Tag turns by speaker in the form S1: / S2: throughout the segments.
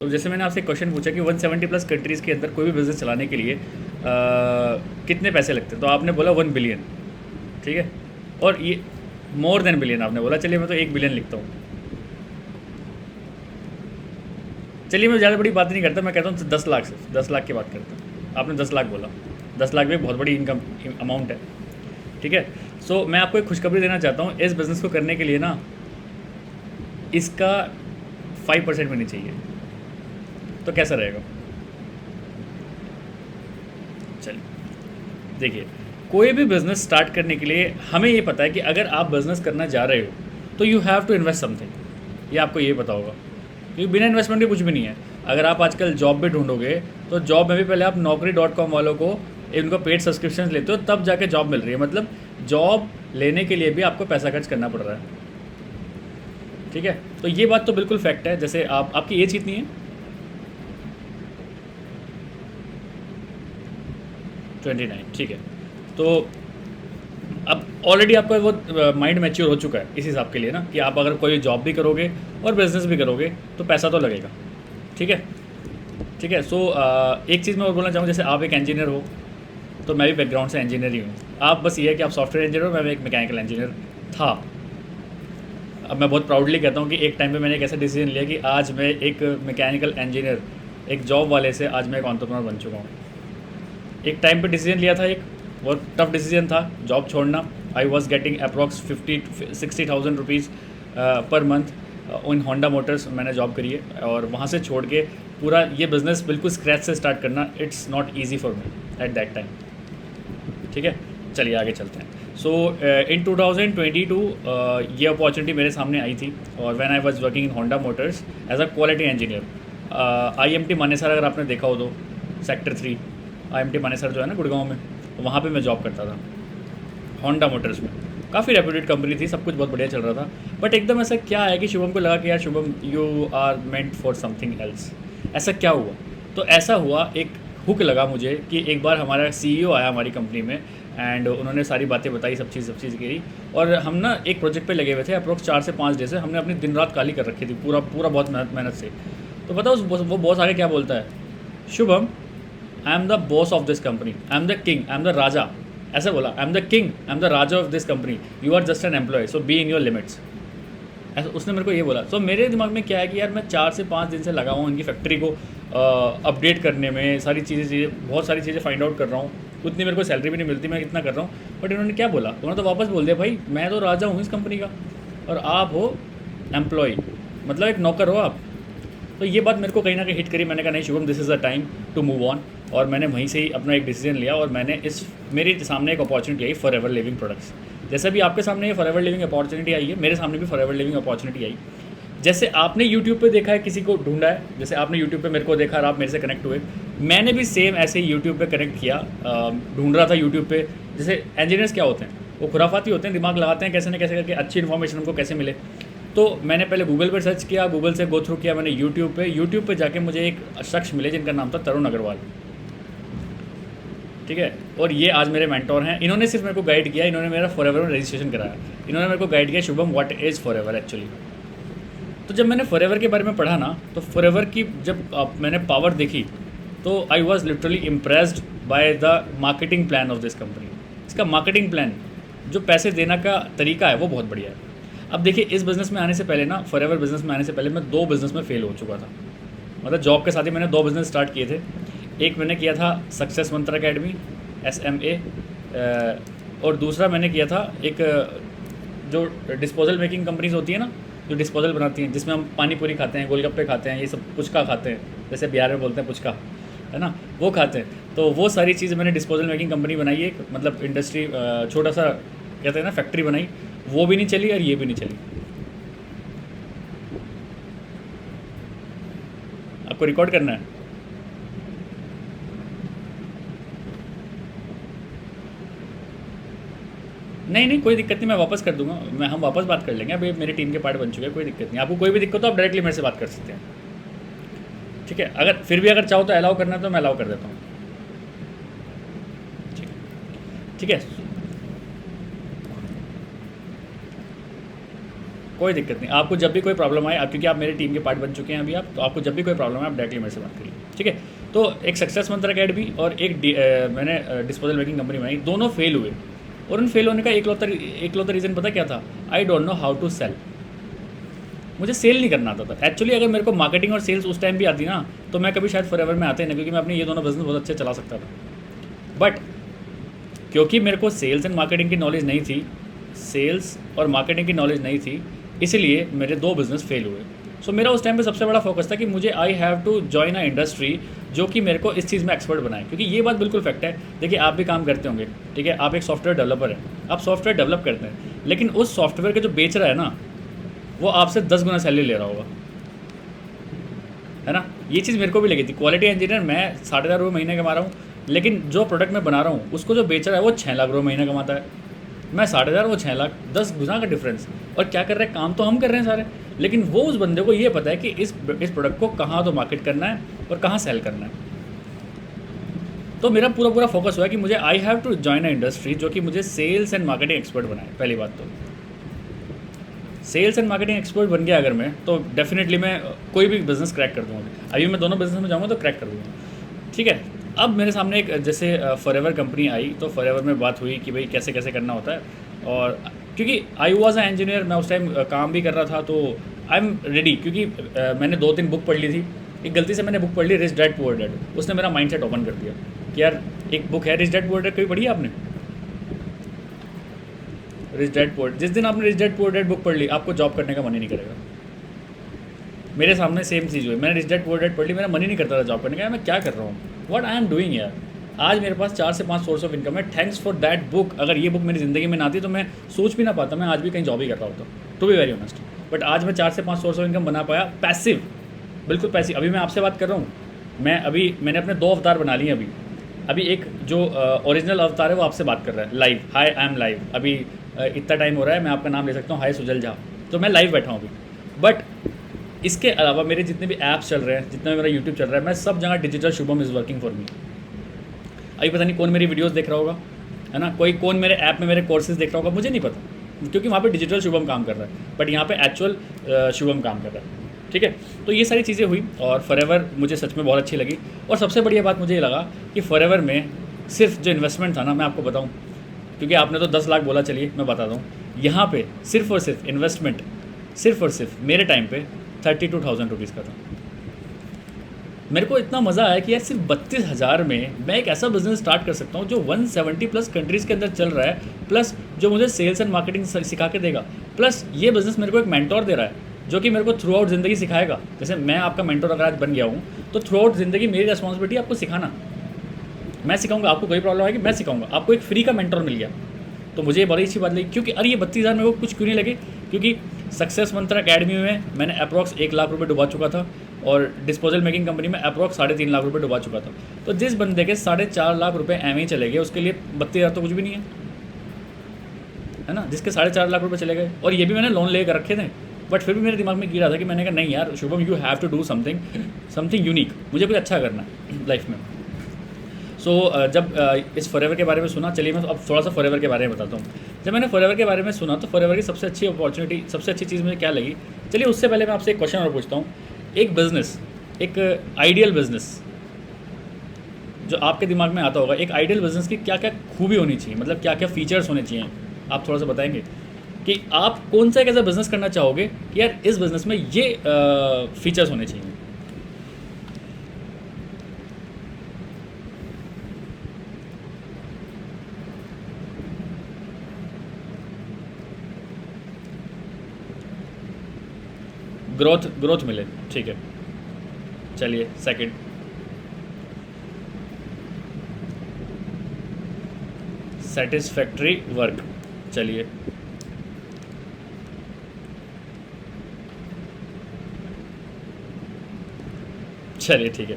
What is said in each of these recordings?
S1: तो जैसे मैंने आपसे क्वेश्चन पूछा कि 170 प्लस कंट्रीज़ के अंदर कोई भी बिज़नेस चलाने के लिए कितने पैसे लगते हैं, तो आपने बोला 1 बिलियन, ठीक है। और ये मोर देन बिलियन आपने बोला, चलिए मैं तो 1 बिलियन लिखता हूँ। चलिए मैं ज़्यादा बड़ी बात नहीं करता, मैं कहता हूँ 10 लाख से, 10 लाख की बात करता हूँ। आपने 10 लाख बोला, 10 लाख भी बहुत बड़ी इनकम अमाउंट है, ठीक है। सो मैं आपको एक खुशखबरी देना चाहता हूँ, इस बिज़नेस को करने के लिए ना इसका 5% भी नहीं चाहिए, तो कैसा रहेगा? चलिए देखिए, कोई भी बिज़नेस स्टार्ट करने के लिए हमें ये पता है कि अगर आप बिज़नेस करना जा रहे हो तो you have to invest something, ये आपको ये पता होगा, क्योंकि बिना इन्वेस्टमेंट के कुछ भी नहीं है। अगर आप आजकल जॉब भी ढूंढोगे तो जॉब में भी पहले आप Naukri.com वालों को इनको पेड सब्सक्रिप्शन लेते हो, तब जाके जॉब मिल रही है। मतलब जॉब लेने के लिए भी आपको पैसा खर्च करना पड़ रहा है, ठीक है। तो ये बात तो बिल्कुल फैक्ट है। जैसे आपकी एज कितनी है? 29, ठीक है। तो अब ऑलरेडी आपका वो माइंड मैच्योर हो चुका है इस हिसाब के लिए ना, कि आप अगर कोई जॉब भी करोगे और बिजनेस भी करोगे तो पैसा तो लगेगा, ठीक है, ठीक है। सो एक चीज़ मैं और बोलना चाहूँगा, जैसे आप एक इंजीनियर हो तो मैं भी बैकग्राउंड से इंजीनियर ही हूँ। आप बस ये है कि आप सॉफ्टवेयर इंजीनियर हो, मैं भी एक मैकेनिकल इंजीनियर था। अब मैं बहुत प्राउडली कहता हूँ कि एक टाइम पे मैंने एक ऐसा डिसीजन लिया कि आज मैं एक मैकेनिकल इंजीनियर, एक जॉब वाले से आज मैं एक एंटरप्रेन्योर बन चुका हूँ। एक टाइम पे डिसीजन लिया था, एक बहुत टफ डिसीजन था जॉब छोड़ना। I was getting approx 50-60,000 rupees per month in Honda Motors मैंने जॉब करी है, और वहाँ से छोड़ के पूरा ये बिज़नेस बिल्कुल स्क्रैच से स्टार्ट करना, it's not easy for me at that time, ठीक है। चलिए आगे चलते हैं। सो इन 2022 ये अपॉर्चुनिटी मेरे सामने आई थी, और when I was working in Honda Motors as a quality engineer. IMT Manesar अगर आपने देखा हो तो, सेक्टर 3 IMT मानेसर जो है ना गुड़गांव में, वहाँ पे मैं जॉब करता था होंडा मोटर्स में। काफ़ी रेप्यूटेड कंपनी थी, सब कुछ बहुत बढ़िया चल रहा था। बट एकदम ऐसा क्या है कि शुभम को लगा कि यार Shubham, you are meant for something else. ऐसा क्या हुआ? तो ऐसा हुआ, एक हुक लगा मुझे कि एक बार हमारा CEO आया हमारी कंपनी में, एंड उन्होंने सारी बातें बताई, सब चीज़ करी, और हम ना एक प्रोजेक्ट पे लगे हुए थे अप्रोक्स 4 से 5 डे से। हमने अपनी दिन रात काली कर रखी थी, पूरा पूरा बहुत मेहनत से। तो पता वो बॉस आगे क्या बोलता है? Shubham, I am the boss of this company, I am the king, I am the raja. ऐसा बोला, I am the king, I am the raja of this company, you are just an employee, so be in your limits. ऐसा उसने मेरे को ये बोला। तो मेरे दिमाग में क्या है कि यार मैं 4 से 5 दिन से लगा हुआ हूँ इनकी फैक्ट्री को अपडेट करने में, सारी चीज़ें बहुत सारी चीज़ें फाइंड आउट कर रहा हूँ। उतनी मेरे को सैलरी भी नहीं मिलती, मैं इतना कर रहा हूँ। बट इन्होंने क्या बोला? उन्होंने तो वापस बोल दिया, भाई मैं तो राजा हूँ इस कंपनी का और आप हो एम्प्लॉय, मतलब एक नौकर हो आप। तो ये बात मेरे को कहीं ना कहीं हिट करी। मैंने कहा नहीं Shubham, this is the time to move on. और मैंने वहीं से ही अपना एक डिसीजन लिया, और मैंने मेरे सामने एक अपॉर्चुनिटी आई, फॉरएवर लिविंग प्रोडक्ट्स। जैसे भी आपके सामने ये फॉरएवर लिविंग अपॉर्चुनिटी आई है, मेरे सामने भी फॉरएवर लिविंग अपॉर्चुनिटी आई। जैसे आपने यूट्यूब पे देखा है, किसी को ढूंढा है, जैसे आपने यूट्यूब पे मेरे को देखा और आप मेरे से कनेक्ट हुए, मैंने भी सेम ऐसे ही यूट्यूब पे कनेक्ट किया, ढूंढ रहा था यूट्यूब पे। जैसे इंजीनियर्स क्या होते हैं, वो खुराफाती होते हैं, दिमाग लगाते हैं कैसे न कैसे करके अच्छी इन्फॉर्मेशन हमको कैसे मिले। तो मैंने पहले गूगल पर सर्च किया, गूगल से गो थ्रू किया मैंने यूट्यूब पे जाके मुझे एक शख्स मिले जिनका नाम था तरुण अग्रवाल, ठीक है। और ये आज मेरे मेंटोर हैं। इन्होंने सिर्फ मेरे को गाइड किया, इन्होंने मेरा फॉरएवर में रजिस्ट्रेशन कराया, इन्होंने मेरे को गाइड किया Shubham what is forever actually. तो जब मैंने फॉरएवर के बारे में पढ़ा ना, तो फॉरएवर की जब मैंने पावर देखी, तो I was literally impressed by the marketing plan of this company. इसका मार्केटिंग प्लान, जो पैसे देना का तरीका है, वो बहुत बढ़िया है। अब देखिए, इस बिज़नेस में आने से पहले ना, फॉरएवर बिज़नेस में आने से पहले मैं 2 बिज़नेस में फेल हो चुका था। मतलब जॉब के साथ ही मैंने 2 बिज़नेस स्टार्ट किए थे। एक मैंने किया था सक्सेस मंत्र अकेडमी SMA, और दूसरा मैंने किया था एक जो डिस्पोजल मेकिंग कंपनीज होती है ना, जो डिस्पोजल बनाती हैं, जिसमें हम पानी पूरी खाते हैं, गोलगप्पे खाते हैं, ये सब पुचका खाते हैं, जैसे बिहार में बोलते हैं पुचका, है ना, वो खाते हैं। तो वो सारी चीज़ मैंने डिस्पोजल मेकिंग कंपनी बनाई है, मतलब इंडस्ट्री, छोटा सा कहते हैं ना फैक्ट्री बनाई, वो भी नहीं चली और ये भी नहीं चली। आपको रिकॉर्ड करना है? नहीं कोई दिक्कत नहीं, मैं वापस कर दूंगा, हम वापस बात कर लेंगे। अभी मेरी टीम के पार्ट बन चुके हैं, कोई दिक्कत नहीं। आपको कोई भी दिक्कत हो आप डायरेक्टली मेरे से बात कर सकते हैं, ठीक है। अगर फिर भी अगर चाहो तो अलाउ करना है तो मैं अलाउ कर देता हूँ, ठीक है। कोई दिक्कत नहीं, आपको जब भी कोई प्रॉब्लम आए, आप क्योंकि आप मेरी टीम के पार्ट बन चुके हैं अभी आप, तो आपको जब भी कोई प्रॉब्लम है आप डायरेक्टली मेरे से बात करिए, ठीक है। तो एक सक्सेस मंत्र अकेडमी और एक मैंने डिस्पोजल मेकिंग कंपनी बनाई, दोनों फेल हुए, और उन फेल होने का एकलौता रीज़न पता क्या था? I don't know how to sell. मुझे सेल नहीं करना आता था एक्चुअली। अगर मेरे को मार्केटिंग और सेल्स उस टाइम भी आती ना, तो मैं कभी शायद फॉरएवर में आते ना, क्योंकि मैं अपने ये दोनों बिजनेस बहुत अच्छे चला सकता था। बट क्योंकि मेरे को सेल्स एंड मार्केटिंग की नॉलेज नहीं थी, सेल्स और मार्केटिंग की नॉलेज नहीं थी, इसलिए मेरे 2 बिज़नेस फेल हुए। सो मेरा उस टाइम पे सबसे बड़ा फोकस था कि मुझे I have to join a industry जो कि मेरे को इस चीज़ में एक्सपर्ट बनाए, क्योंकि ये बात बिल्कुल फैक्ट है। देखिए, आप भी काम करते होंगे, ठीक है, आप एक सॉफ्टवेयर डेवलपर हैं, आप सॉफ्टवेयर डेवलप करते हैं, लेकिन उस सॉफ्टवेयर के जो बेच रहा है ना, वो आपसे 10 गुना सैलरी ले रहा होगा, है ना। ये चीज़ मेरे को भी लगी थी। क्वालिटी इंजीनियर मैं 10,500 रुपये महीने कमा रहा हूँ, लेकिन जो प्रोडक्ट मैं बना रहा हूँ उसको जो बेच रहा है वो 6 लाख रुपये महीने कमाता है। मैं 10,500, वो 6 लाख, 10 गुना का डिफरेंस। और क्या कर रहे हैं? काम तो हम कर रहे हैं सारे, लेकिन वो उस बंदे को ये पता है कि इस प्रोडक्ट को कहाँ तो मार्केट करना है और कहाँ सेल करना है। तो मेरा पूरा फोकस हुआ है कि मुझे I have to join a industry जो कि मुझे सेल्स एंड मार्केटिंग एक्सपर्ट बनाए। पहली बात तो सेल्स एंड मार्केटिंग एक्सपर्ट बन गया अगर मैं, तो डेफिनेटली मैं कोई भी बिज़नेस क्रैक कर दूँगा। अभी मैं दोनों बिज़नेस में जाऊँगा तो क्रैक कर दूँगा, ठीक है। अब मेरे सामने एक जैसे फॉरएवर कंपनी आई, तो फॉरएवर में बात हुई कि भाई कैसे कैसे करना होता है, और क्योंकि आई वॉज अ इंजीनियर, मैं उस टाइम काम भी कर रहा था, तो आई एम रेडी। क्योंकि मैंने 2-3 बुक पढ़ ली थी। एक गलती से मैंने बुक पढ़ ली रिच डैड पुअर डैड, उसने मेरा माइंडसेट ओपन कर दिया कि यार एक बुक है रिच डैड पुअर डैड, कभी पढ़ी है आपने? रिच डैड पुअर, जिस दिन आपने rich dad poor dad book पढ़ ली, आपको जॉब करने का मन ही नहीं करेगा। मेरे सामने सेम चीज़ हुई, मैंने रिच डैड पुअर डैड पढ़ ली, मेरा मन ही नहीं करता था जॉब करने का। मैं क्या कर रहा हूँ, व्हाट आई एम डूइंग यार। आज मेरे पास 4 से 5 सोर्स ऑफ इनकम है, थैंक्स फॉर दैट बुक। अगर ये बुक मेरी ज़िंदगी में ना आती तो मैं सोच भी ना पाता, मैं आज भी कहीं जॉब ही कर रहा होता, to be very honest. But आज मैं 4 से 5 सोर्स ऑफ इनकम बना पाया, पैसिव, बिल्कुल पैसिव। अभी मैं आपसे बात कर रहा हूँ, मैंने अपने 2 अवतार बना लिए अभी एक जो ओरिजिनल अवतार है वो आपसे बात कर रहा है live. Hi, I am live. अभी इतना टाइम हो रहा है, मैं आपका नाम ले सकता हूँ, हाय सुजल झा, तो मैं लाइव बैठा हूँ अभी। बट इसके अलावा मेरे जितने भी ऐप्स चल रहे हैं, जितना भी मेरा यूट्यूब चल रहा है, मैं सब जगह digital Shubham is working for me. अभी पता नहीं कौन मेरी वीडियोस देख रहा होगा, है ना, कौन मेरे ऐप में मेरे कोर्सेज देख रहा होगा, मुझे नहीं पता, क्योंकि वहाँ पे डिजिटल शुभम काम कर रहा है, बट यहाँ पे एक्चुअल शुभम काम कर रहा है, ठीक है। तो ये सारी चीज़ें हुई, और फॉरएवर मुझे सच में बहुत अच्छी लगी। और सबसे बढ़िया बात मुझे ये लगा कि फॉरएवर में सिर्फ जो इन्वेस्टमेंट था ना, मैं आपको बताऊँ, क्योंकि आपने तो 10 लाख बोला, चलिए मैं बताता हूँ। यहाँ पे सिर्फ और सिर्फ इन्वेस्टमेंट, सिर्फ और सिर्फ मेरे टाइम पे 32,000 रुपीज़ का था। मेरे को इतना मज़ा आया कि यार सिर्फ 32,000 में मैं एक ऐसा बिज़नेस स्टार्ट कर सकता हूँ जो 170+ कंट्रीज़ के अंदर चल रहा है, प्लस जो मुझे सेल्स एंड मार्केटिंग सिखा के देगा, प्लस ये बिज़नेस मेरे को एक मेंटोर दे रहा है जो कि मेरे को थ्रू आउट ज़िंदगी सिखाएगा। जैसे मैं आपका मेंटोर अगर आज बन गया हूँ, तो थ्रू आउट ज़िंदगी मेरी रिस्पॉन्सिबिलिटी आपको सिखाना। मैं सिखाऊंगा, आपको कोई प्रॉब्लम आएगी मैं सिखाऊंगा, आपको एक फ्री का मेंटोर मिल गया। तो मुझे ये बड़ी अच्छी बात लगी, क्योंकि अरे ये 32,000 मेरे को कुछ क्यों नहीं लगे, क्योंकि सक्सेस मंत्र अकेडमी में मैंने अप्रॉक्स 1 लाख रुपये डुबा चुका था, और डिस्पोजल मेकिंग कंपनी में अप्रॉक्स 3.5 लाख रुपये डुबा चुका था। तो जिस बंदे के 4.5 लाख रुपये एम ही चले गए, उसके लिए 32,000 तो कुछ भी नहीं है ना। जिसके 4.5 लाख रुपये चले गए, और ये भी मैंने लोन लेकर रखे थे, बट फिर भी मेरे दिमाग में कीड़ा था कि मैंने कहा नहीं यार Shubham, you have to do something unique, मुझे कुछ अच्छा करना है लाइफ में। सो जब इस फॉरएवर के बारे में सुना, चलिए मैं अब थोड़ा सा फॉरएवर के बारे में बताता हूँ। जब मैंने फॉरएवर के बारे में सुना, तो फॉरएवर की सबसे अच्छी अपॉर्चुनिटी, सबसे अच्छी चीज़ मुझे क्या लगी, चलिए उससे पहले मैं आपसे एक क्वेश्चन और पूछता हूँ। एक बिज़नेस, एक आइडियल बिज़नेस जो आपके दिमाग में आता होगा, एक आइडियल बिज़नेस की क्या क्या खूबी होनी चाहिए, मतलब क्या क्या फीचर्स होने चाहिए, आप थोड़ा सा बताएंगे कि आप कौन सा एक ऐसा बिज़नेस करना चाहोगे कि यार इस बिज़नेस में ये फीचर्स होने चाहिए। ग्रोथ मिले, ठीक है। चलिए सेकंड, सेटिस्फैक्टरी वर्क, चलिए ठीक है।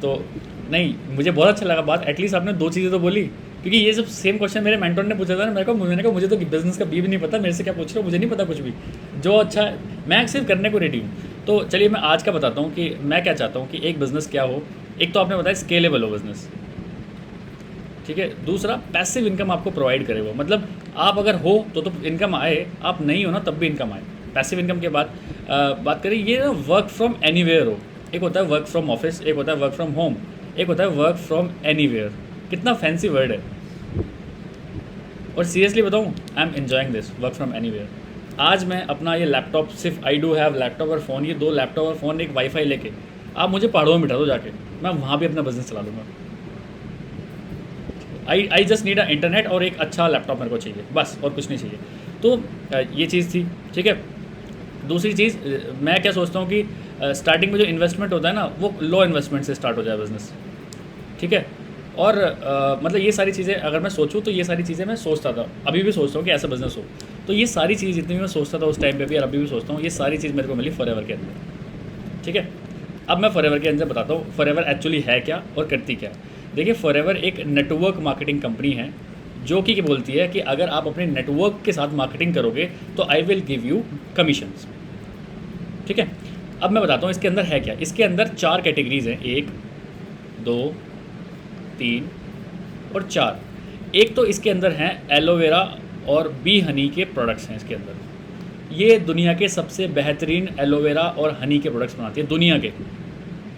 S1: तो नहीं, मुझे बहुत अच्छा लगा बात, एटलीस्ट आपने 2 चीज़ें तो बोली, क्योंकि ये जब सेम क्वेश्चन मेरे मेंटोर ने पूछा था ना, मैंने कहा मुझे तो बिज़नेस का बी भी नहीं पता, मेरे से क्या पूछ रहे हो, मुझे नहीं पता कुछ भी, जो अच्छा है मैं एक्सेप्ट करने को रेडी हूँ। तो चलिए मैं आज का बताता हूँ कि मैं क्या चाहता हूँ कि एक बिज़नेस क्या हो। एक तो आपने बताया स्केलेबल हो बिज़नेस, ठीक है। दूसरा पैसिव इनकम आपको प्रोवाइड करे वो, मतलब आप अगर हो तो इनकम आए, आप नहीं हो ना तब भी इनकम आए, पैसिव इनकम के बाद बात करें, ये ना वर्क फ्रॉम एनीवेयर हो। एक होता है वर्क फ्रॉम ऑफिस, एक होता है वर्क फ्रॉम होम, एक होता है वर्क फ्रॉम एनीवेयर। कितना फैंसी वर्ड है। और सीरियसली बताऊँ, I am enjoying this work from anywhere. आज मैं अपना ये लैपटॉप, सिर्फ आई डू हैव लैपटॉप और फ़ोन, ये 2 लैपटॉप और फ़ोन, एक वाईफाई लेके आप मुझे पहाड़ों में बिठा दो जाके, मैं वहाँ भी अपना बिजनेस चला लूँगा। I just need a internet और एक अच्छा लैपटॉप मेरे को चाहिए, बस, और कुछ नहीं चाहिए। तो ये चीज़ थी, ठीक है। दूसरी चीज़, मैं क्या सोचता हूँ कि स्टार्टिंग में जो इन्वेस्टमेंट होता है ना, वो लो इन्वेस्टमेंट से स्टार्ट हो जाए बिज़नेस, ठीक है। और मतलब ये सारी चीज़ें अगर मैं सोचूँ तो ये सारी चीज़ें मैं सोचता था, अभी भी सोचता हूँ कि ऐसा बिज़नेस हो। तो ये सारी चीज़ जितनी भी मैं सोचता था उस टाइम पे भी और अभी भी सोचता हूँ, ये सारी चीज़ मेरे को मिली फॉरएवर के अंदर, ठीक है। अब मैं फॉरएवर के अंदर बताता हूँ फॉरएवर एक्चुअली है क्या और करती क्या। देखिए, फॉरएवर एक नेटवर्क मार्केटिंग कंपनी है जो कि बोलती है कि अगर आप अपने नेटवर्क के साथ मार्केटिंग करोगे तो I will give you commissions, ठीक है। अब मैं बताता हूँ इसके अंदर है क्या। इसके अंदर 4 कैटेगरीज हैं, 1, 2, 3 और 4। एक तो इसके अंदर हैं एलोवेरा और बी हनी के प्रोडक्ट्स हैं इसके अंदर। ये दुनिया के सबसे बेहतरीन एलोवेरा और हनी के प्रोडक्ट्स बनाती है, दुनिया के।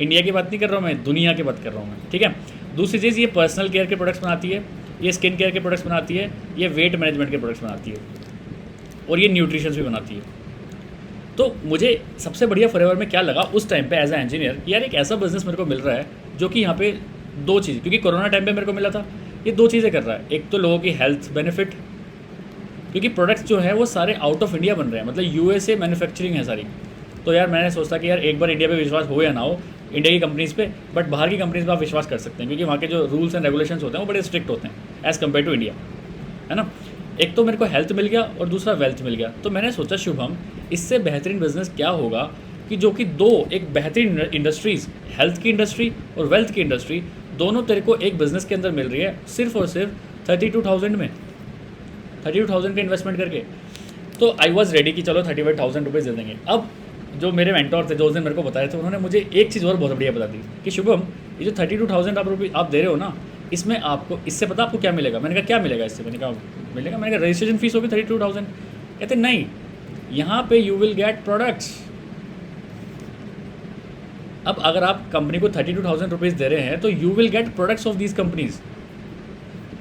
S1: इंडिया की बात नहीं कर रहा हूँ मैं, दुनिया की बात कर रहा हूँ मैं, ठीक है। दूसरी चीज़, ये पर्सनल केयर के प्रोडक्ट्स बनाती है, ये स्किन केयर के प्रोडक्ट्स बनाती है, ये वेट मैनेजमेंट के प्रोडक्ट्स बनाती है और ये न्यूट्रिशंस भी बनाती है। तो मुझे सबसे बढ़िया फॉरएवर में क्या लगा उस टाइम पे एज ए इंजीनियर, यार एक ऐसा बिजनेस मेरे को मिल रहा है जो कि यहाँ पे 2 चीज़, क्योंकि कोरोना टाइम पे मेरे को मिला था, ये 2 चीज़ें कर रहा है। एक तो लोगों की हेल्थ बेनिफिट, क्योंकि प्रोडक्ट्स जो है वो सारे आउट ऑफ इंडिया बन रहे हैं, मतलब यूएसए मैन्युफैक्चरिंग है सारी। तो यार मैंने सोचा कि यार एक बार इंडिया पे विश्वास हो या ना हो, इंडिया की कंपनीज़ पे, बट बाहर की कंपनीज़ पे आप विश्वास कर सकते हैं क्योंकि वहाँ के जो रूल्स एंड रेगुलेशंस होते हैं वो बड़े स्ट्रिक्ट होते हैं एज़ कम्पेयर टू इंडिया, है ना। एक तो मेरे को हेल्थ मिल गया और दूसरा वेल्थ मिल गया। तो मैंने सोचा शुभम, इससे बेहतरीन बिजनेस क्या होगा कि जो कि 2 एक बेहतरीन इंडस्ट्रीज़, हेल्थ की इंडस्ट्री और वेल्थ की इंडस्ट्री, दोनों तेरे को एक बिज़नेस के अंदर मिल रही है सिर्फ और सिर्फ 32,000 में, 32,000 का इन्वेस्टमेंट करके। तो आई वॉज रेडी कि चलो 35,000 रुपये दे देंगे। अब जो मेरे मेंटोर थे जो उस दिन मेरे को बताए थे, उन्होंने मुझे एक चीज़ और बहुत बढ़िया बता दी कि शुभम, ये जो 32,000 आप दे रहे हो ना, इसमें आपको, इससे पता आपको क्या मिलेगा। मैंने कहा क्या मिलेगा इससे, मैंने कहा रजिस्ट्रेशन फीस होगी 32,000। कहते नहीं, यहाँ पे यू विल गेट प्रोडक्ट्स। अब अगर आप कंपनी को 32,000 रुपीज़ दे रहे हैं तो you will get products of these companies.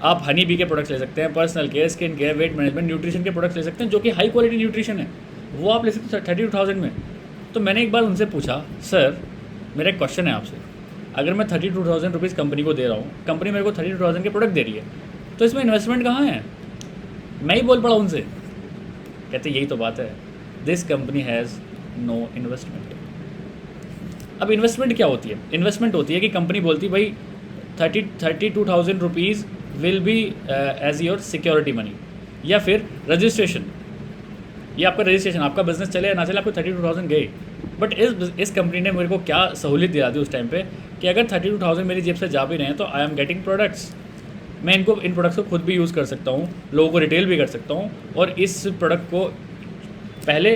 S1: आप हनी बी के प्रोडक्ट्स ले सकते हैं, personal care, skin care, weight management, nutrition के प्रोडक्ट्स ले सकते हैं जो कि हाई क्वालिटी न्यूट्रिशन है, वो आप ले सकते हैं 32,000 में। तो मैंने एक बार उनसे पूछा, सर मेरा एक क्वेश्चन है आपसे, अगर मैं 32,000 रुपीज़ कंपनी को दे रहा हूँ, कंपनी मेरे को 32,000 के प्रोडक्ट दे रही है, तो इसमें इन्वेस्टमेंट कहाँ है? मैं ही बोल पड़ा उनसे। कहते यही तो बात है, this company has no investment. अब इन्वेस्टमेंट क्या होती है? इन्वेस्टमेंट होती है कि कंपनी बोलती भाई 32,000 rupees will be as your security money, या फिर रजिस्ट्रेशन, ये आपका रजिस्ट्रेशन, आपका बिजनेस चले या ना चले आपको 32,000 गए। बट इस कंपनी ने मेरे को क्या सहूलियत दिला दी उस टाइम पे कि अगर 32,000 मेरी जेब से जा भी रहे हैं तो आई एम गेटिंग प्रोडक्ट्स। मैं इन प्रोडक्ट्स को खुद भी यूज़ कर सकता हूँ, लोगों को रिटेल भी कर सकता हूँ। और इस प्रोडक्ट को पहले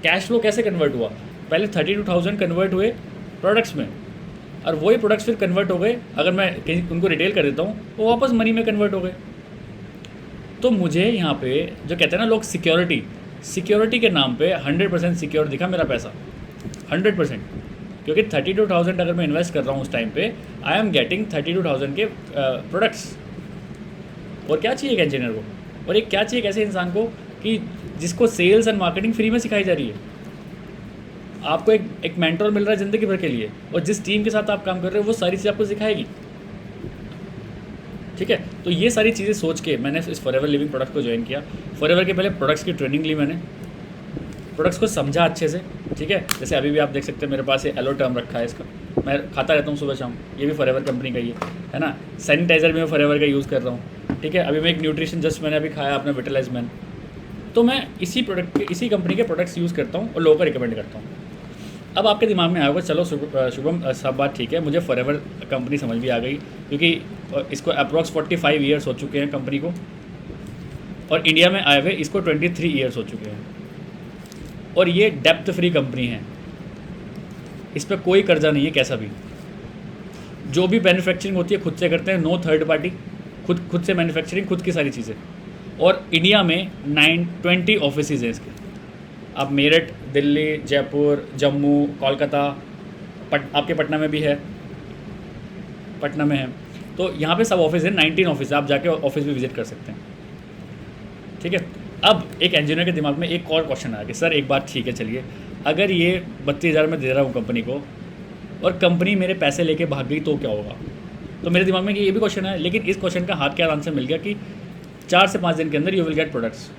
S1: कैश फ्लो कैसे कन्वर्ट हुआ, पहले 32,000 कन्वर्ट हुए प्रोडक्ट्स में, और वही प्रोडक्ट्स फिर कन्वर्ट हो गए, अगर मैं कहीं उनको रिटेल कर देता हूँ वो वापस मनी में कन्वर्ट हो गए। तो मुझे यहाँ पे जो कहते हैं ना लोग सिक्योरिटी के नाम पे 100% सिक्योर दिखा मेरा पैसा, 100%, क्योंकि 32,000 अगर मैं इन्वेस्ट कर रहा हूँ उस टाइम पे, आई एम गेटिंग 32,000 के प्रोडक्ट्स। और क्या चाहिए एक इंजीनियर को, और एक क्या चाहिए ऐसे इंसान को कि जिसको सेल्स एंड मार्केटिंग फ्री में सिखाई जा रही है। आपको एक मेंटर मिल रहा है ज़िंदगी भर के लिए, और जिस टीम के साथ आप काम कर रहे हो वो सारी चीज़ आपको सिखाएगी, ठीक है। तो ये सारी चीज़ें सोच के मैंने इस फॉरएवर लिविंग प्रोडक्ट को ज्वाइन किया। फॉरएवर के पहले प्रोडक्ट्स की ट्रेनिंग ली मैंने, प्रोडक्ट्स को समझा अच्छे से, ठीक है। जैसे अभी भी आप देख सकते हैं मेरे पास ये एलो टर्म रखा है, इसका मैं खाता रहता हूँ सुबह शाम, ये भी फॉरएवर कंपनी का ही है ना। सैनिटाइज़र भी मैं फॉरएवर का यूज़ कर रहा हूँ, ठीक है। अभी मैं एक न्यूट्रिशन जस्ट मैंने अभी खाया अपना विटलाइज मैन, तो मैं इसी कंपनी के प्रोडक्ट्स यूज़ करता हूँ और लोगों को रिकमेंड करता हूँ। अब आपके दिमाग में आएगा चलो शुभम सब बात ठीक है, मुझे फॉरएवर कंपनी समझ भी आ गई, क्योंकि इसको अप्रॉक्स 45 ईयर्स हो चुके हैं कंपनी को, और इंडिया में आए हुए इसको 23 ईयर्स हो चुके हैं, और ये डेप्थ फ्री कंपनी है, इस पर कोई कर्जा नहीं है कैसा भी। जो भी मैन्युफैक्चरिंग होती है खुद से करते हैं, नो थर्ड पार्टी, खुद से मैन्युफैक्चरिंग, खुद की सारी चीज़ें। और इंडिया में 20 ऑफिस हैं इसके, आप मेरठ, दिल्ली, जयपुर, जम्मू, कोलकाता, आपके पटना में भी है, पटना में है, तो यहाँ पे सब ऑफिस है, 19 ऑफिस है, आप जाके ऑफिस भी विजिट कर सकते हैं। ठीक है। अब एक इंजीनियर के दिमाग में एक और क्वेश्चन आया कि सर एक बात ठीक है, चलिए अगर ये 32,000 में दे रहा हूँ कंपनी को और कंपनी मेरे पैसे लेके भाग गई तो क्या होगा। तो मेरे दिमाग में ये भी क्वेश्चन है, लेकिन इस क्वेश्चन का हाथ क्या आंसर मिल गया कि 4 से 5 दिन के अंदर यू विल गेट प्रोडक्ट्स।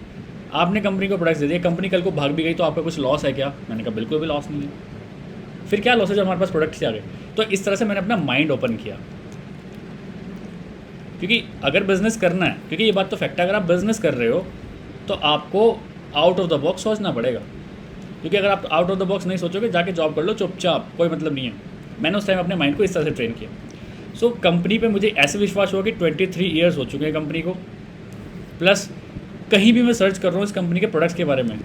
S1: आपने कंपनी को प्रोडक्ट्स दे दिए, कंपनी कल को भाग भी गई तो आपका कुछ लॉस है क्या? मैंने कहा बिल्कुल भी लॉस नहीं है। फिर क्या लॉस है जब हमारे पास प्रोडक्ट्स आ गए। तो इस तरह से मैंने अपना माइंड ओपन किया, क्योंकि अगर बिज़नेस करना है, क्योंकि ये बात तो फैक्ट है, अगर आप बिज़नेस कर रहे हो तो आपको आउट ऑफ द बॉक्स सोचना पड़ेगा। क्योंकि अगर आप आउट ऑफ द बॉक्स नहीं सोचोगे, जाके जॉब कर लो चुपचाप, कोई मतलब नहीं है। मैंने उस टाइम अपने माइंड को इस तरह से ट्रेन किया। सो कंपनी पे मुझे ऐसे विश्वास हुआ कि 23 ईयर्स हो चुके हैं कंपनी को, प्लस कहीं भी मैं सर्च कर रहा हूँ इस कंपनी के प्रोडक्ट्स के बारे में,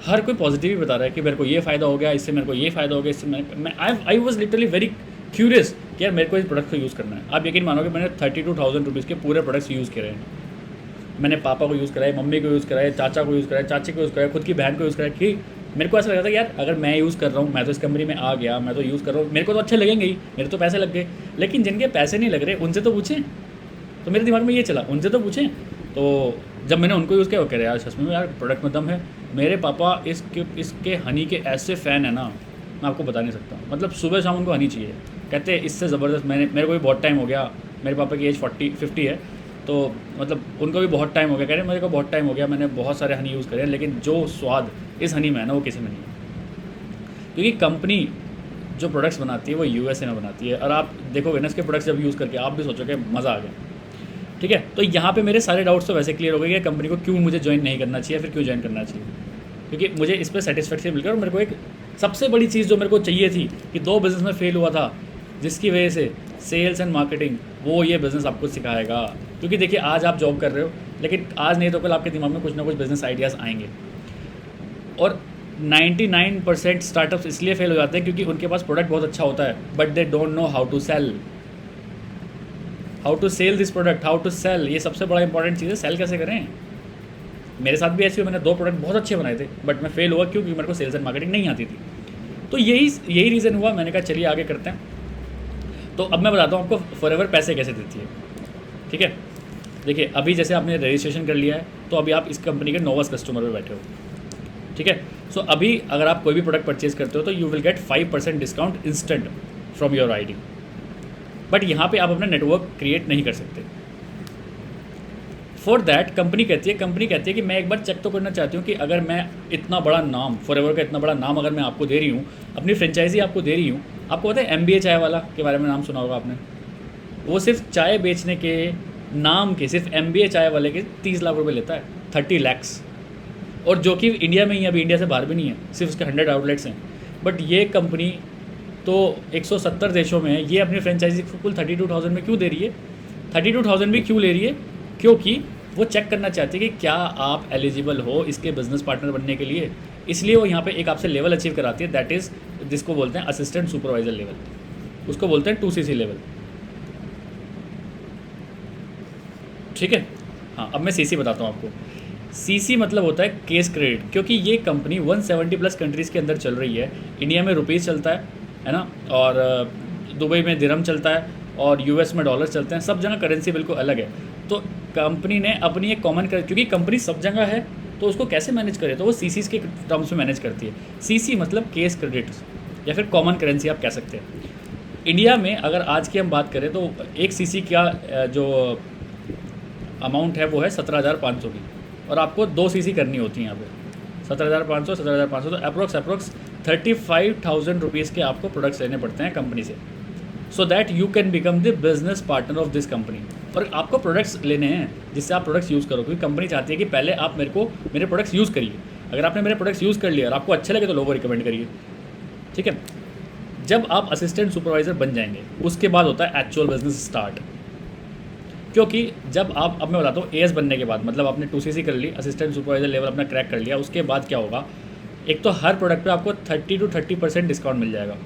S1: हर कोई पॉजिटिव ही बता रहा है कि मेरे को ये फ़ायदा हो गया, इससे मेरे को ये फ़ायदा हो गया, इससे मैं I was literally very curious कि यार मेरे को इस प्रोडक्ट को यूज़ करना है। आप यकीन मानोगे मैंने 32,000 रुपीज़ के पूरे प्रोडक्ट्स यूज़ करे हैं। मैंने पापा को यूज़ कराए, मम्मी को यूज़ कराए, चाचा को यूज़ कराए, चाची को यूज़ कराए, खुद की बहन को यूज़ कराए, कि मेरे को ऐसा लगा था कि यार अगर मैं यूज़ कर रहा हूँ, मैं तो इस कंपनी में आ गया, मैं तो यूज़ कर रहा हूँ, मेरे को तो अच्छे लगेंगे ही, मेरे तो पैसे लग गए, लेकिन जिनके पैसे नहीं लग रहे उनसे तो पूछें। तो मेरे दिमाग में ये चला, उनसे तो पूछें। तो जब मैंने उनको यूज़ किया वो कह रहे यार सच में यार प्रोडक्ट में दम है। मेरे पापा इसके हनी के ऐसे फ़ैन है ना, मैं आपको बता नहीं सकता। मतलब सुबह शाम उनको हनी चाहिए, कहते हैं इससे ज़बरदस्त। मेरे को भी बहुत टाइम हो गया, मेरे पापा की एज 50 है, तो मतलब उनको भी बहुत टाइम हो गया। कह रहे मेरे को बहुत टाइम हो गया, मैंने बहुत सारे हनी यूज़ करे हैं, लेकिन जो स्वाद इस हनी में है ना वो किसी में नहीं है। क्योंकि कंपनी जो प्रोडक्ट्स बनाती है वो USA में बनाती है, और आप देखोगे ना इसके प्रोडक्ट्स जब यूज़ करके आप भी सोचोगे मज़ा आ गया। ठीक है। तो यहाँ पे मेरे सारे डाउट्स तो वैसे क्लियर हो गए कि कंपनी को क्यों मुझे ज्वाइन नहीं करना चाहिए, फिर क्यों ज्वाइन करना चाहिए, क्योंकि मुझे इस पर सेटिस्फेक्शन मिल गया। और मेरे को एक सबसे बड़ी चीज़ जो मेरे को चाहिए थी कि 2 बिज़नेस में फेल हुआ था, जिसकी वजह से सेल्स एंड मार्केटिंग, वो ये बिज़नेस आपको सिखाएगा। क्योंकि देखिए आज आप जॉब कर रहे हो, लेकिन आज नहीं तो कल आपके दिमाग में कुछ ना कुछ बिज़नेस आइडियाज़ आएंगे। और 99% स्टार्टअप्स इसलिए फेल हो जाते हैं क्योंकि उनके पास प्रोडक्ट बहुत अच्छा होता है, but they don't know how to sell this product, how to sell. ये सबसे बड़ा इंपॉर्टेंट चीज़ है, सेल कैसे करें। मेरे साथ भी ऐसे हुआ, मैंने 2 प्रोडक्ट बहुत अच्छे बनाए थे, बट मैं फेल हुआ क्योंकि मेरे को सेल्स एंड मार्केटिंग नहीं आती थी। तो यही रीज़न हुआ। मैंने कहा चलिए आगे करते हैं। तो अब मैं बताता हूँ आपको फॉरएवर पैसे कैसे देती है। ठीक है। देखिए अभी जैसे आपने रजिस्ट्रेशन कर लिया है, तो अभी आप इस कंपनी के नोवस कस्टमर पे बैठे हो। ठीक है। सो अभी अगर आप कोई भी प्रोडक्ट परचेज करते हो तो you will get 5% discount instant from your ID। But यहाँ पे आप अपना नेटवर्क क्रिएट नहीं कर सकते। फॉर दैट कंपनी कहती है कि मैं एक बार चेक तो करना चाहती हूँ कि अगर मैं इतना बड़ा नाम, फॉरएवर का इतना बड़ा नाम अगर मैं आपको दे रही हूँ, अपनी फ्रेंचाइजी आपको दे रही हूँ। आपको पता है MBA चाय वाला के बारे में नाम सुना होगा आपने। वो सिर्फ चाय बेचने के नाम के, सिर्फ MBA चाय वाले के 30 लाख रुपये लेता है, 30 lakhs। और जो कि इंडिया में ही, अभी इंडिया से बाहर भी नहीं है, सिर्फ उसके 100 आउटलेट्स हैं। बट ये कंपनी तो 170 देशों में है, ये अपनी फ्रेंचाइजी को कुल 32,000 में क्यों दे रही है? 32,000 भी क्यों ले रही है? क्योंकि वो चेक करना चाहती है कि क्या आप एलिजिबल हो इसके बिजनेस पार्टनर बनने के लिए। इसलिए वो यहाँ पे एक आपसे लेवल अचीव कराती है, दैट इज़ जिसको बोलते हैं असिस्टेंट सुपरवाइजर लेवल, उसको बोलते हैं 2CC लेवल। ठीक है। हाँ, अब मैं CC बताता हूँ आपको। CC मतलब होता है केस क्रेडिट, क्योंकि ये कंपनी 170+ कंट्रीज़ के अंदर चल रही है। इंडिया में रुपीज़ चलता है ना, और दुबई में दिरहम चलता है, और US में डॉलर चलते हैं। सब जगह करेंसी बिल्कुल अलग है। तो कंपनी ने अपनी एक कॉमन क्योंकि कंपनी सब जगह है तो उसको कैसे मैनेज करे, तो वो CCs के टर्म्स में मैनेज करती है। CC मतलब केस क्रेडिट या फिर कॉमन करेंसी आप कह सकते हैं। इंडिया में अगर आज की हम बात करें तो एक CC का जो अमाउंट है वो है 17,500 की, और आपको 2 CC करनी होती है यहाँ पे। 17,500 तो अप्रोक्स 35,000 रुपीज़ के आपको प्रोडक्ट्स लेने पड़ते हैं कंपनी से, so that you can become the business partner of this company. और आपको प्रोडक्ट्स लेने हैं जिससे आप प्रोडक्ट्स यूज़ करो, क्योंकि कंपनी चाहती है कि पहले आप मेरे प्रोडक्ट्स यूज़ करिए। अगर आपने मेरे प्रोडक्ट्स यूज़ कर लिया और आपको अच्छे लगे तो लोगों को रिकमेंड करिए। ठीक है। जब आप असिस्टेंट सुपरवाइज़र बन जाएंगे उसके बाद होता है एक्चुअल बिजनेस स्टार्ट। क्योंकि जब आप, अब मैं बताता हूँ, AS बनने के बाद मतलब आपने 2CC कर ली, असिस्टेंट सुपरवाइजर लेवल अपना क्रैक कर लिया, उसके बाद क्या होगा, एक तो हर प्रोडक्ट पे आपको 30 to 30% डिस्काउंट मिल जाएगा,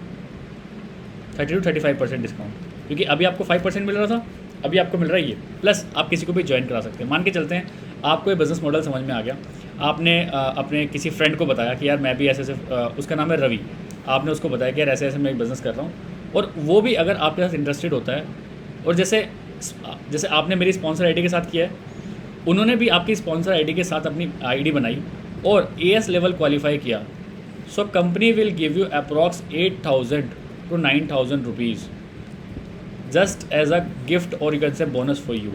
S1: 30 to 35% डिस्काउंट। क्योंकि अभी आपको 5% मिल रहा था, अभी आपको मिल रहा है ये, प्लस आप किसी को भी ज्वाइन करा सकते हैं। मान के चलते हैं आपको ये बिज़नेस मॉडल समझ में आ गया, आपने अपने किसी फ्रेंड को बताया कि यार मैं भी ऐसे ऐसे उसका नाम है रवि, आपने उसको बताया कि यार ऐसे ऐसे मैं एक बिज़नेस कर रहा हूँ, और वो भी अगर आपके साथ इंटरेस्टेड होता है, और जैसे जैसे आपने मेरी स्पॉन्सर आईडी के साथ किया है, उन्होंने भी आपकी स्पॉन्सर आईडी के साथ अपनी आईडी बनाई और एएस लेवल क्वालिफाई किया, so company will give you approx 8,000 to 9,000 rupees just as a gift, और you can say bonus for you.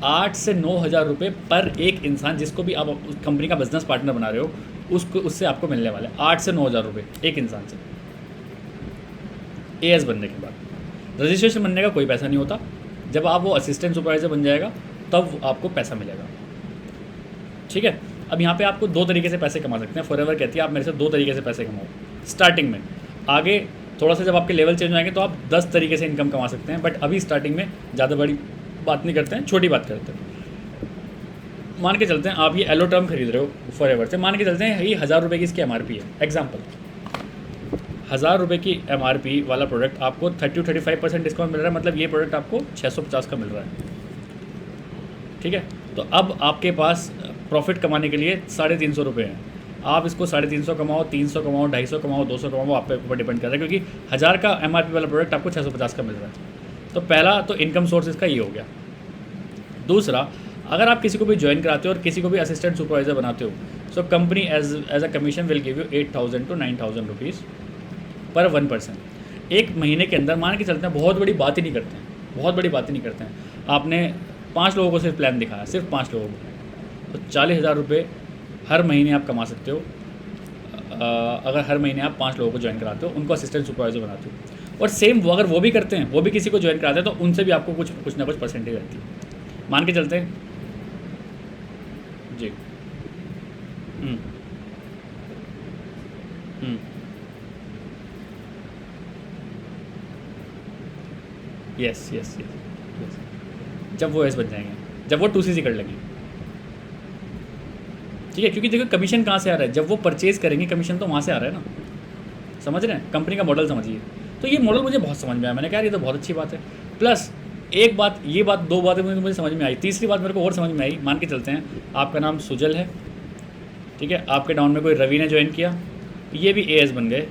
S1: 8 से 9,000 रुपये पर एक इंसान जिसको भी आप उस कंपनी का बिजनेस पार्टनर बना रहे हो, उसको उससे आपको मिलने वाले 8 से 9,000 रुपये एक इंसान से, एएस बनने के बाद। रजिस्ट्रेशन बनने का कोई पैसा नहीं होता, जब आप वो असिस्टेंट सुपरवाइज़र बन जाएगा तब आपको पैसा मिलेगा। ठीक है, अब यहाँ पे आपको 2 तरीके से पैसे कमा सकते हैं। फॉरएवर कहती है आप मेरे से 2 तरीके से पैसे कमाओ स्टार्टिंग में, आगे थोड़ा सा जब आपके लेवल चेंज हो जाएंगे तो आप 10 तरीके से इनकम कमा सकते हैं, बट अभी स्टार्टिंग में ज़्यादा बड़ी बात नहीं करते हैं, छोटी बात करते हैं। मान के चलते हैं आप ये एलो टर्म खरीद रहे हो फॉरएवर से, मान के चलते हैं ये 1,000 रुपये की इसकी एमआरपी है, एग्जाम्पल 1,000 रुपये की एमआरपी वाला प्रोडक्ट आपको 30-35% डिस्काउंट मिल रहा है, मतलब ये प्रोडक्ट आपको 650 का मिल रहा है। ठीक है, तो अब आपके पास प्रॉफिट कमाने के लिए 350 रुपये हैं। आप इसको 350 कमाओ, 300 कमाओ, 250 कमाओ, 200 कमाओ, आप पे ऊपर डिपेंड कर रहा है, क्योंकि 1,000 का एमआरपी वाला प्रोडक्ट आपको 650 का मिल रहा है। तो पहला तो इनकम सोर्स इसका ये हो गया। दूसरा, अगर आप किसी को भी ज्वाइन कराते हो और किसी को भी असिस्टेंट सुपरवाइजर बनाते हो, so company as a commission will give you 8,000 to 9,000 rupees per 1 person. एक महीने के अंदर मान के चलते हैं, बहुत बड़ी बात ही नहीं करते हैं, बहुत बड़ी बात ही नहीं करते हैं। आपने 5 लोगों को सिर्फ प्लान दिखाया, सिर्फ 5 लोगों को, तो 40,000 रुपये हर महीने आप कमा सकते हो। अगर हर महीने आप 5 लोगों को ज्वाइन कराते हो, उनको असिस्टेंट सुपरवाइजर बनाते हो, और सेम वो अगर वो भी करते हैं, वो भी किसी को ज्वाइन कराते हैं, तो उनसे भी आपको कुछ ना कुछ परसेंटेज रहती है। मान के चलते हैं जी। यस यस यस, जब वो एस बन जाएंगे, जब वो 2CC कर लेंगे। ठीक है, क्योंकि देखो कमीशन कहाँ से आ रहा है, जब वो परचेज करेंगे कमीशन तो वहाँ से आ रहा है ना, समझ रहे हैं, कंपनी का मॉडल समझिए। तो ये मॉडल मुझे बहुत समझ में आया, मैंने कहा ये तो बहुत अच्छी बात है। प्लस एक बात, ये बात 2 बातें मुझे समझ में आई, तीसरी बात मेरे को और समझ में आई। मान के चलते हैं आपका नाम सुजल है, ठीक है, आपके डाउन में कोई रवि ने ज्वाइन किया, ये भी एएस बन गए।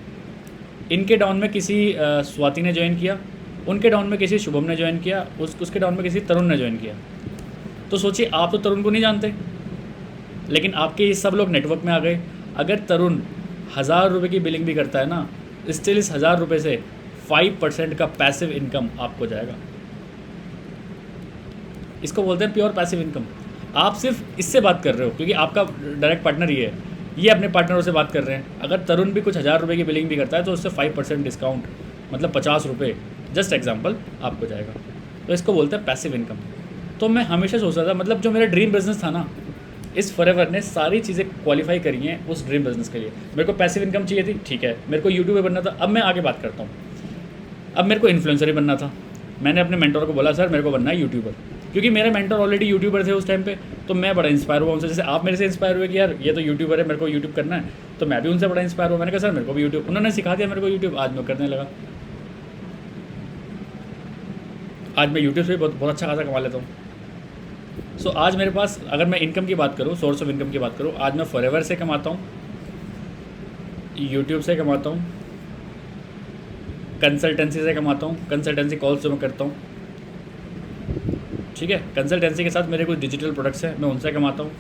S1: इनके डाउन में किसी स्वाति ने ज्वाइन किया, उनके डाउन में किसी शुभम ने ज्वाइन किया, उसके डाउन में किसी तरुण ने ज्वाइन किया। तो सोचिए, आप तो तरुण को नहीं जानते, लेकिन आपके ये सब लोग नेटवर्क में आ गए। अगर तरुण 1,000 रुपये की बिलिंग भी करता है ना, स्टिल इस 1,000 रुपये से 5% का पैसिव इनकम आपको जाएगा। इसको बोलते हैं प्योर पैसिव इनकम। आप सिर्फ इससे बात कर रहे हो क्योंकि आपका डायरेक्ट पार्टनर ये है, ये अपने पार्टनरों से बात कर रहे हैं। अगर तरुण भी कुछ 1,000 रुपये की बिलिंग भी करता है तो उससे 5% डिस्काउंट, मतलब 50 रुपये, जस्ट एग्जाम्पल, आपको जाएगा। तो इसको बोलते हैं पैसिव इनकम। तो मैं हमेशा सोच रहा था, मतलब जो मेरा ड्रीम बिजनेस था ना, इस फॉरएवर ने सारी चीज़ें क्वालिफाई करी हैं उस ड्रीम बिजनेस के लिए। मेरे को पैसिव इनकम चाहिए थी, ठीक है, मेरे को यूट्यूबर बनना था। अब मैं आगे बात करता हूँ, अब मेरे को इन्फ्लुएंसर ही बनना था। मैंने अपने मेंटर को बोला, सर मेरे को बनना है यूट्यूबर, क्योंकि मेरे मेंटर ऑलरेडी यूट्यूबर थे उस टाइम पे। तो मैं बड़ा इंस्पायर हुआ उनसे, जैसे आप मेरे से इंस्पायर हुए कि यार ये तो यूट्यूबर है, मेरे को यूट्यूब करना है, तो मैं भी उनसे बड़ा इंस्पायर हुआ। मैंने कहा सर मेरे को भी यूट्यूब, उन्होंने सिखा दिया मेरे को यूट्यूब, आज मैं करने लगा। आज मैं यूट्यूब से भी बहुत अच्छा खासा कमा लेता हूँ। सो आज मेरे पास, अगर मैं इनकम की बात करूँ, सोर्स ऑफ इनकम की बात करूँ, आज मैं फॉरएवर से कमाता हूँ, यूट्यूब से कमाता हूँ, कंसल्टेंसी से कमाता हूँ, कंसल्टेंसी कॉल्स जो मैं करता हूँ, ठीक है, कंसल्टेंसी के साथ मेरे कुछ डिजिटल प्रोडक्ट्स हैं, मैं उनसे कमाता हूँ,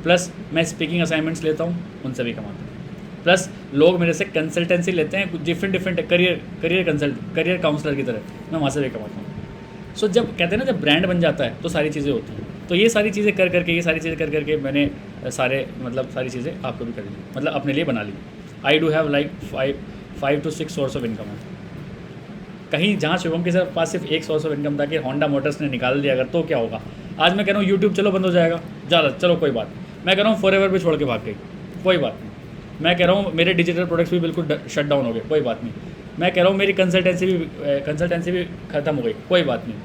S1: प्लस मैं स्पीकिंग असाइनमेंट्स लेता हूँ, उनसे भी कमाता हूँ, प्लस लोग मेरे से कंसल्टेंसी लेते हैं डिफरेंट करियर काउंसलर की तरह, मैं वहाँ से भी कमाता हूँ। सो जब कहते हैं ना, जब ब्रांड बन जाता है तो सारी चीज़ें होती हैं। तो ये सारी चीज़ें कर करके मैंने सारी चीज़ें आपको भी कर ली, मतलब अपने लिए बना ली। I do have like 5 to 6 source of income है। कहीं जहाँ शुभम के पास सिर्फ एक सोर्स ऑफ इनकम था कि होंडा मोटर्स ने निकाल दिया अगर, तो क्या होगा। आज मैं कह रहा हूँ यूट्यूब चलो बंद हो जाएगा, ज़्यादा चलो कोई बात। मैं कह रहा हूँ फॉरएवर भी छोड़ के भाग गई, कोई बात नहीं। मैं कह रहा हूँ मेरे डिजिटल प्रोडक्ट्स भी बिल्कुल शट डाउन हो गए, कोई बात नहीं। मैं कह रहा हूँ मेरी कंसल्टेंसी भी ख़त्म हो गई, कोई बात नहीं।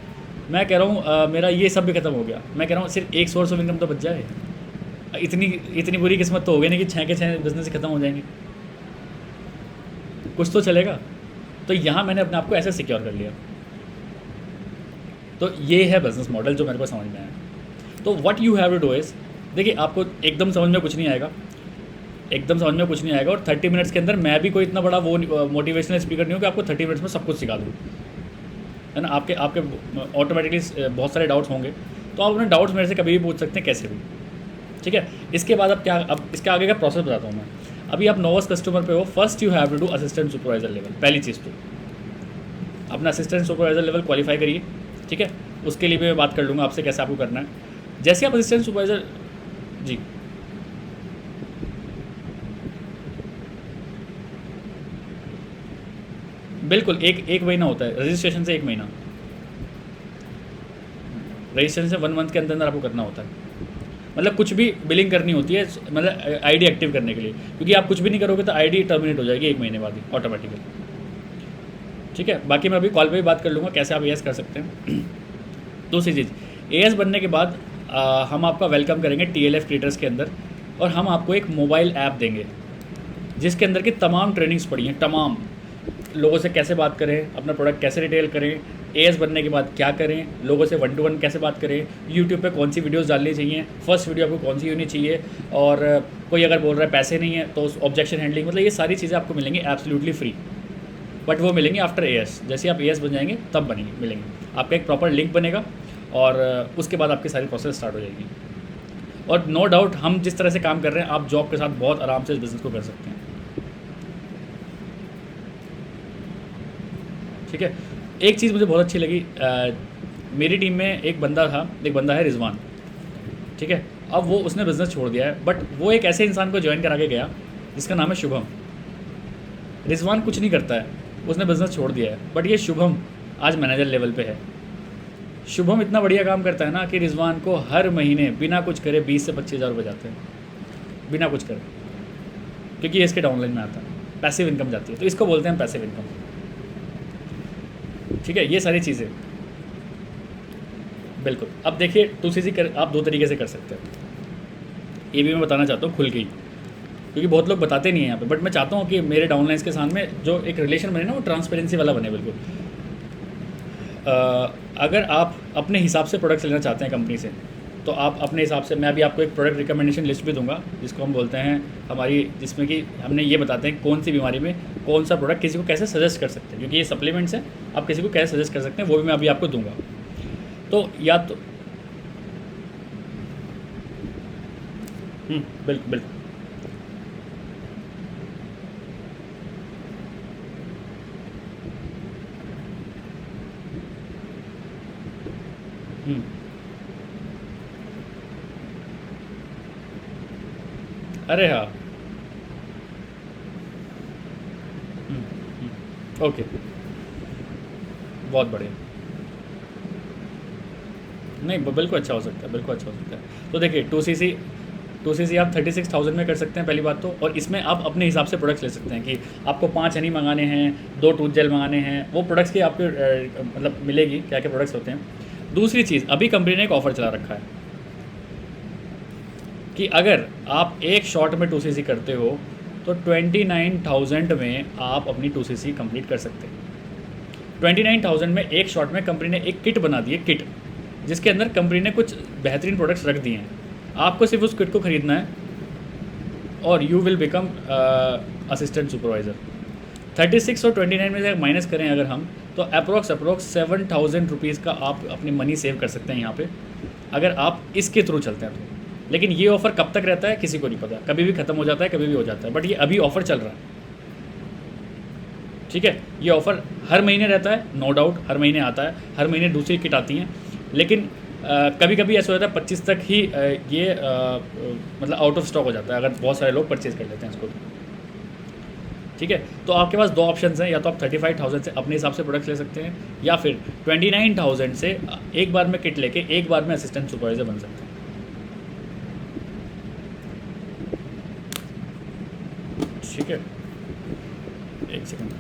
S1: मैं कह रहा हूँ मेरा ये सब भी खत्म हो गया। मैं कह रहा हूँ सिर्फ एक सोर्स ऑफ इनकम तो बच जाए। इतनी बुरी किस्मत तो हो गई नहीं कि 6 के 6 बिजनेस खत्म हो जाएंगे, कुछ तो चलेगा। तो यहाँ मैंने अपने आप को ऐसे सिक्योर कर लिया। तो ये है बिजनेस मॉडल जो मेरे को समझ में आया। तो what you have to do is, देखिए आपको एकदम समझ में कुछ नहीं आएगा, एकदम समझ में कुछ नहीं आएगा, और 30 मिनट्स के अंदर मैं भी कोई इतना बड़ा वो मोटिवेशनल स्पीकर नहीं हूँ कि आपको 30 मिनट्स में सब कुछ सिखा दूँ, है ना। आपके आपके ऑटोमेटिकली बहुत सारे डाउट्स होंगे, तो आप अपने डाउट्स मेरे से कभी भी पूछ सकते हैं, कैसे भी, ठीक है। इसके बाद अब इसके आगे का प्रोसेस बताता हूँ मैं। अभी आप नोवस कस्टमर पे हो, first you have to do assistant supervisor level. पहली चीज़ तो अपना असिस्टेंट सुपरवाइजर लेवल क्वालिफाई करिए, ठीक है। उसके लिए भी मैं बात कर लूँगा आपसे कैसे आपको करना है। जैसे आप असिस्टेंट सुपरवाइजर, जी बिल्कुल, एक महीना होता है रजिस्ट्रेशन से, 1 महीना रजिस्ट्रेशन से 1 मंथ के अंदर आपको करना होता है। मतलब कुछ भी बिलिंग करनी होती है, मतलब आईडी एक्टिव करने के लिए, क्योंकि आप कुछ भी नहीं करोगे तो आईडी टर्मिनेट हो जाएगी 1 महीने बाद ही ऑटोमेटिकली, ठीक है। बाकी मैं अभी कॉल पे भी बात कर लूँगा कैसे आप एएस कर सकते हैं। दूसरी चीज़, एएस बनने के बाद हम आपका वेलकम करेंगे टीएलएफ क्रिएटर्स के अंदर, और हम आपको एक मोबाइल ऐप देंगे जिसके अंदर की तमाम ट्रेनिंग्स पड़ी हैं, तमाम लोगों से कैसे बात करें, अपना प्रोडक्ट कैसे रिटेल करें, एएस बनने के बाद क्या करें, लोगों से 1 to 1 कैसे बात करें, यूट्यूब पे कौन सी वीडियोस डालनी चाहिए, फर्स्ट वीडियो आपको कौन सी होनी चाहिए, और कोई अगर बोल रहा है पैसे नहीं है तो ऑब्जेक्शन हैंडलिंग, मतलब ये सारी चीज़ें आपको मिलेंगी एब्सोल्युटली फ्री। बट वो मिलेंगे आफ्टर एएस, जैसे आप एएस बन जाएंगे तब बनेंगे, मिलेंगे। आपका एक प्रॉपर लिंक बनेगा और उसके बाद आपकी सारी प्रोसेस स्टार्ट हो जाएगी। और नो डाउट हम जिस तरह से काम कर रहे हैं, आप जॉब के साथ बहुत आराम से इस बिज़नेस को कर सकते हैं, ठीक है। एक चीज़ मुझे बहुत अच्छी लगी, मेरी टीम में एक बंदा है रिजवान, ठीक है। अब वो उसने बिज़नेस छोड़ दिया है, बट वो एक ऐसे इंसान को ज्वाइन करा के गया जिसका नाम है शुभम। रिजवान कुछ नहीं करता है, उसने बिज़नेस छोड़ दिया है, बट ये शुभम आज मैनेजर लेवल पे है। शुभम इतना बढ़िया काम करता है ना कि रिजवान को हर महीने बिना कुछ करे 20 से 25 हज़ार रुपये जाते हैं, बिना कुछ करे, क्योंकि ये इसके डाउनलाइन में आता है, पैसिव इनकम जाती है, तो इसको बोलते हैं पैसिव इनकम, ठीक है। ये सारी चीज़ें बिल्कुल। अब देखिए 2CC आप 2 तरीके से कर सकते हैं, ये भी मैं बताना चाहता हूँ खुल के ही, क्योंकि बहुत लोग बताते नहीं हैं यहाँ पे, बट मैं चाहता हूँ कि मेरे डाउनलाइंस के साथ में जो एक रिलेशन बने ना, वो ट्रांसपेरेंसी वाला बने बिल्कुल। अगर आप अपने हिसाब से प्रोडक्ट्स लेना चाहते हैं कंपनी से, तो आप अपने हिसाब से, मैं अभी आपको एक प्रोडक्ट रिकमेंडेशन लिस्ट भी दूंगा जिसको हम बोलते हैं हमारी, जिसमें कि हमने ये बताते हैं कौन सी बीमारी में कौन सा प्रोडक्ट किसी को कैसे सजेस्ट कर सकते हैं, क्योंकि ये सप्लीमेंट्स हैं, आप किसी को कैसे सजेस्ट कर सकते हैं वो भी मैं अभी आपको दूंगा। तो या तो बिल्कुल बिल्कुल, अरे हाँ, ओके, बहुत बढ़िया। नहीं बिल्कुल अच्छा हो सकता है, बिल्कुल अच्छा हो सकता है। तो देखिए 2CC आप 36,000 में कर सकते हैं पहली बात तो, और इसमें आप अपने हिसाब से प्रोडक्ट्स ले सकते हैं कि आपको 5 हनी मंगाने हैं, 2 टूथ जेल मंगाने हैं, वो प्रोडक्ट्स की आपको मतलब मिलेगी क्या क्या प्रोडक्ट्स होते हैं। दूसरी चीज़, अभी कंपनी ने एक ऑफ़र चला रखा है कि अगर आप एक शॉट में 2CC करते हो तो 29,000 में आप अपनी 2CC कंप्लीट कर सकते हैं। 29,000 में एक शॉट में कंपनी ने एक किट बना दी है, किट जिसके अंदर कंपनी ने कुछ बेहतरीन प्रोडक्ट्स रख दिए हैं। आपको सिर्फ उस किट को ख़रीदना है और you will become assistant supervisor. 36 और 29 में से माइनस करें अगर हम, तो अप्रोक्स 7,000 रुपीज़ का आप अपनी मनी सेव कर सकते हैं यहाँ पे, अगर आप इसके थ्रू चलते हैं तो। लेकिन ये ऑफ़र कब तक रहता है किसी को नहीं पता, कभी भी ख़त्म हो जाता है, कभी भी हो जाता है, बट ये अभी ऑफ़र चल रहा है, ठीक है। ये ऑफ़र हर महीने रहता है, नो डाउट, हर महीने आता है, हर महीने दूसरी किट आती हैं, लेकिन कभी कभी ऐसा होता है 25 तक ही ये मतलब आउट ऑफ स्टॉक हो जाता है, अगर बहुत सारे लोग परचेज़ कर लेते हैं इसको, ठीक है। तो आपके पास 2 ऑप्शंस हैं, या तो आप 35,000 से अपने हिसाब से प्रोडक्ट्स ले सकते हैं, या फिर 29,000 से एक बार में किट लेके एक बार में असिस्टेंट सुपरवाइज़र बन सकते हैं, ठीक है। एक सेकंड।